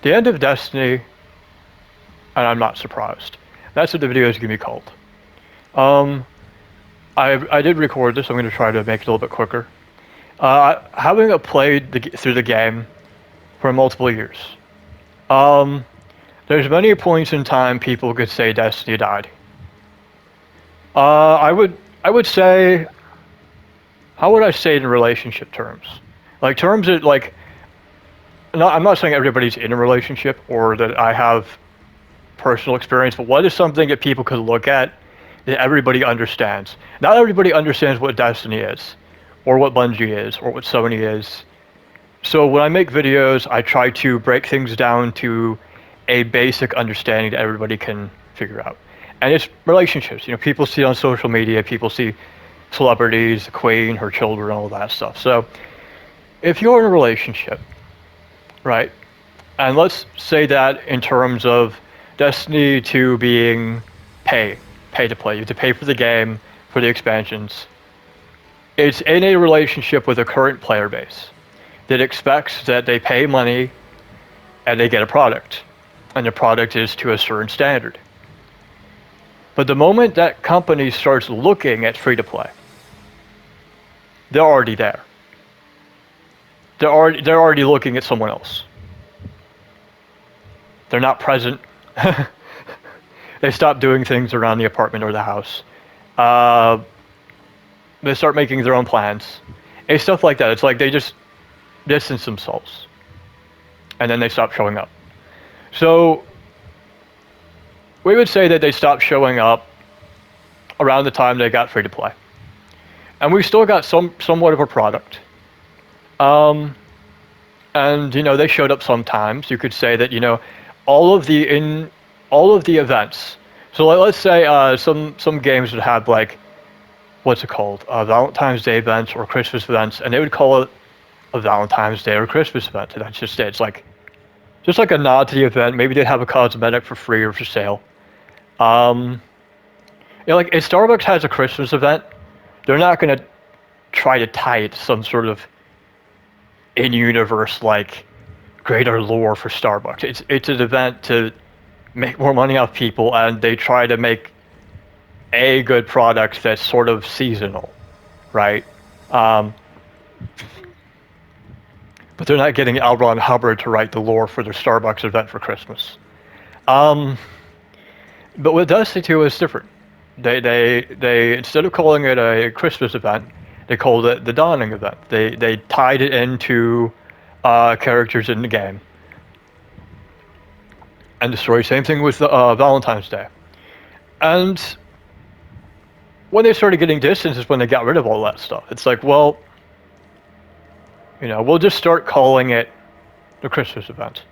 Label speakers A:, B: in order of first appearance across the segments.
A: The end of Destiny, and I'm not surprised. That's what the video is going to be called. Um, I did record this. I'm going to try to make it a little bit quicker. Having played through the game for multiple years, um, there's many points in time people could say Destiny died. I would say, how would I say it in relationship terms? Like terms that like, I'm not saying everybody's in a relationship or that I have personal experience, but what is something that people could look at that everybody understands? Not everybody understands what Destiny is, or what Bungie is, or what Sony is. So when I make videos, I try to break things down to a basic understanding that everybody can figure out. And it's relationships. You know, people see on social media, people see celebrities, the queen, her children, all that stuff. So if you're in a relationship, right, and let's say that in terms of Destiny 2 being pay to play. You have to pay for the game, for the expansions. It's in a relationship with a current player base that expects that they pay money and they get a product. And the product is to a certain standard. But the moment that company starts looking at free to play, they're already there. They're already looking at someone else. They're not present. They stop doing things around the apartment or the house. They start making their own plans. And stuff like that. It's like they just distance themselves. And then they stop showing up. So we would say that they stopped showing up around the time they got free to play. And we still got somewhat of a product. And you know, they showed up sometimes. You could say that, you know, all of the events. So let's say some games would have like, what's it called? Valentine's Day events or Christmas events, and they would call it a Valentine's Day or Christmas event. And that's just it. It's like just like a nod to the event. Maybe they'd have a cosmetic for free or for sale. You know, like if Starbucks has a Christmas event, they're not gonna try to tie it to some sort of in-universe like greater lore for Starbucks. It's an event to make more money off people, and they try to make a good product that's sort of seasonal, right? But they're not getting L. Ron Hubbard to write the lore for their Starbucks event for Christmas. But with Destiny 2 is different. They instead of calling it a Christmas event, they called it the Dawning event. They tied it into characters in the game. And the story, same thing with Valentine's Day. And when they started getting distance is when they got rid of all that stuff. It's like, well, you know, we'll just start calling it the Christmas event.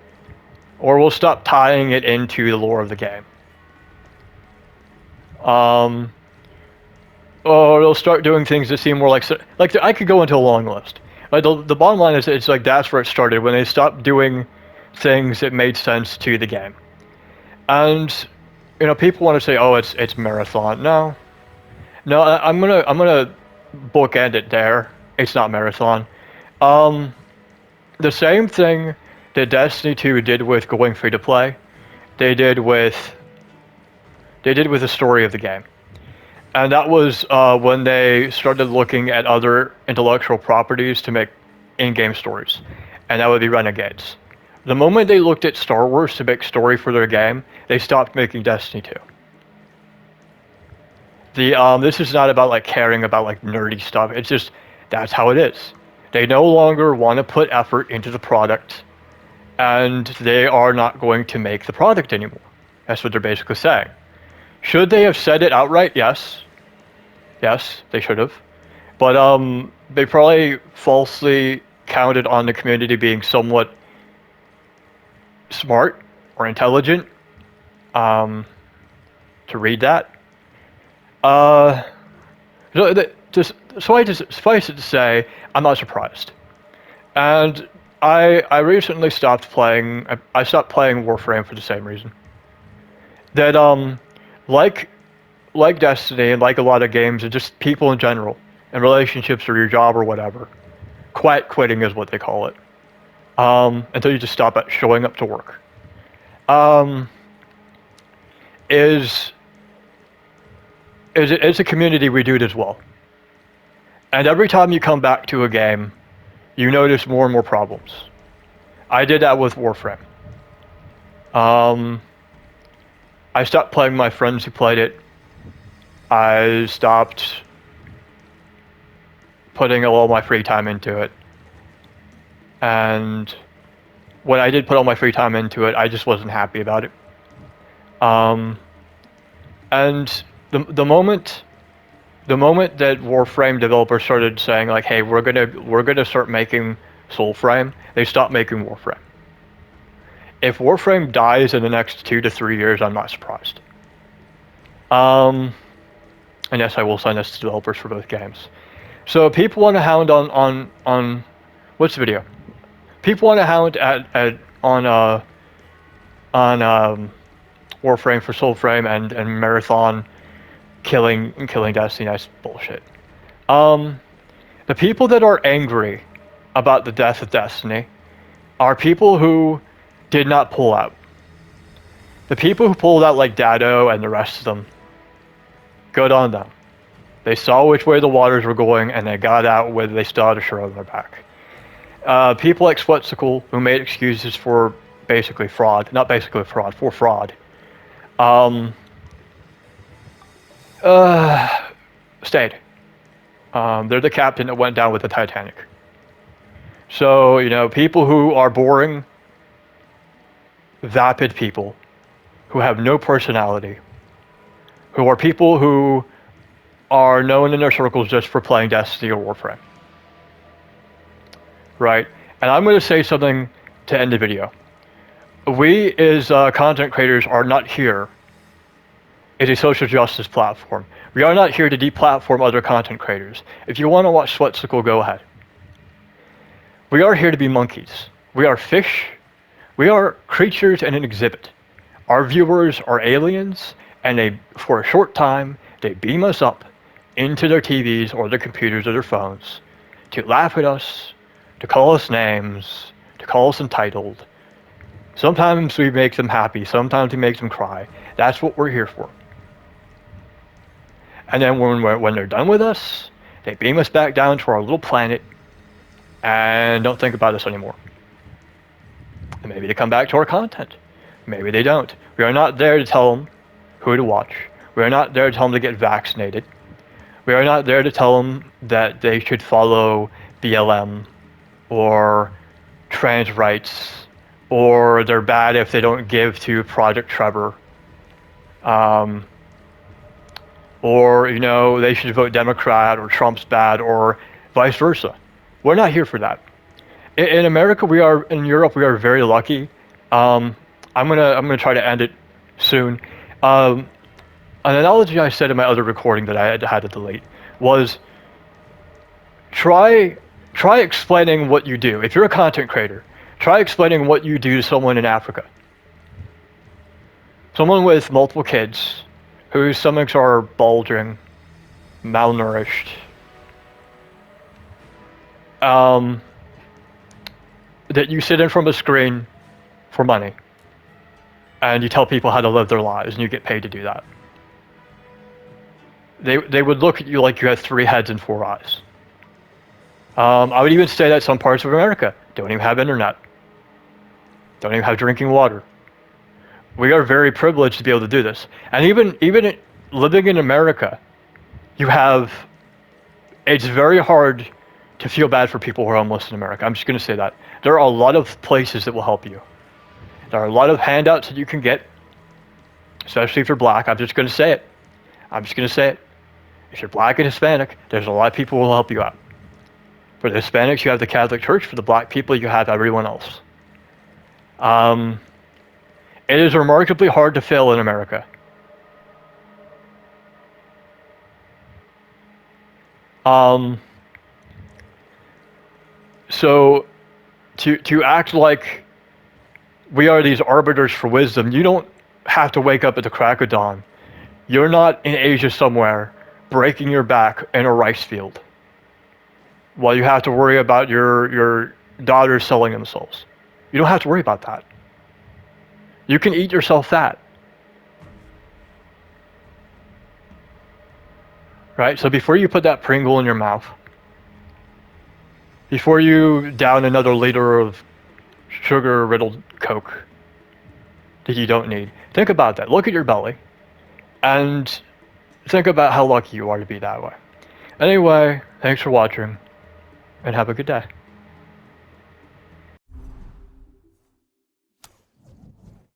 A: Or we'll stop tying it into the lore of the game. Or they'll start doing things that seem more like I could go into a long list. But the bottom line is, it's like that's where it started, when they stopped doing things that made sense to the game. And you know, people want to say, oh, it's marathon. No, I'm gonna bookend it there. It's not marathon. The same thing that Destiny 2 did with going free to play, they did with the story of the game. And that was when they started looking at other intellectual properties to make in-game stories. And that would be Renegades. The moment they looked at Star Wars to make story for their game, they stopped making Destiny 2. This is not about like caring about like nerdy stuff. It's just, that's how it is. They no longer want to put effort into the product, and they are not going to make the product anymore. That's what they're basically saying. Should they have said it outright? Yes. Yes, they should have. But they probably falsely counted on the community being somewhat smart or intelligent to read that. Suffice it to say, I'm not surprised. And I recently stopped playing. I stopped playing Warframe for the same reason. That like Destiny and like a lot of games, and just people in general, and relationships or your job or whatever, quiet quitting is what they call it. until you just stop at showing up to work. Um, is it's a community we do it as well. And every time you come back to a game, you notice more and more problems. I did that with Warframe. I stopped playing with my friends who played it. I stopped putting all my free time into it. And when I did put all my free time into it, I just wasn't happy about it. And the moment that Warframe developers started saying like, "Hey, we're gonna start making Soulframe," they stopped making Warframe. If Warframe dies in the next 2 to 3 years, I'm not surprised. And yes, I will send this to developers for both games. So people want to hound on what's the video? People want to hound on Warframe for Soulframe and Marathon killing Destiny. That's bullshit. The people that are angry about the death of Destiny are people who did not pull out. The people who pulled out, like Dado and the rest of them, good on them. They saw which way the waters were going and they got out whether they still had a shirt on their back. People like Swetsicle, who made excuses for basically fraud, not basically fraud, for fraud, stayed. They're the captain that went down with the Titanic. So, people who are boring, vapid people, who have no personality, who are people who are known in their circles just for playing Destiny or Warframe. Right? And I'm going to say something to end the video. We, as content creators, are not here as a social justice platform. We are not here to deplatform other content creators. If you want to watch Swetsicle, go ahead. We are here to be monkeys. We are fish. We are creatures in an exhibit. Our viewers are aliens, and for a short time, they beam us up into their TVs or their computers or their phones to laugh at us, to call us names, to call us entitled. Sometimes we make them happy, sometimes we make them cry. That's what we're here for. And then when they're done with us, they beam us back down to our little planet and don't think about us anymore. And maybe they come back to our content. Maybe they don't. We are not there to tell them who to watch. We are not there to tell them to get vaccinated. We are not there to tell them that they should follow BLM or trans rights, or they're bad if they don't give to Project Trevor. Or, they should vote Democrat, or Trump's bad, or vice versa. We're not here for that. In America, in Europe, we are very lucky. I'm gonna try to end it soon. An analogy I said in my other recording that I had to delete was try explaining what you do. If you're a content creator, try explaining what you do to someone in Africa. Someone with multiple kids, whose stomachs are bulging, malnourished. That you sit in front of a screen for money, and you tell people how to live their lives, and you get paid to do that. They would look at you like you had 3 heads and 4 eyes. I would even say that some parts of America don't even have internet, don't even have drinking water. We are very privileged to be able to do this. And even living in America, it's very hard to feel bad for people who are homeless in America. I'm just going to say that. There are a lot of places that will help you. There are a lot of handouts that you can get, especially if you're black. I'm just going to say it. If you're black and Hispanic, there's a lot of people who will help you out. For the Hispanics, you have the Catholic Church. For the black people, you have everyone else. It is remarkably hard to fail in America. So to act like we are these arbiters for wisdom, you don't have to wake up at the crack of dawn. You're not in Asia somewhere breaking your back in a rice field while you have to worry about your daughters selling themselves. You don't have to worry about that. You can eat yourself fat. Right? So before you put that Pringle in your mouth, before you down another liter of sugar-riddled Coke that you don't need, think about that. Look at your belly and think about how lucky you are to be that way. Anyway, thanks for watching and have a good day.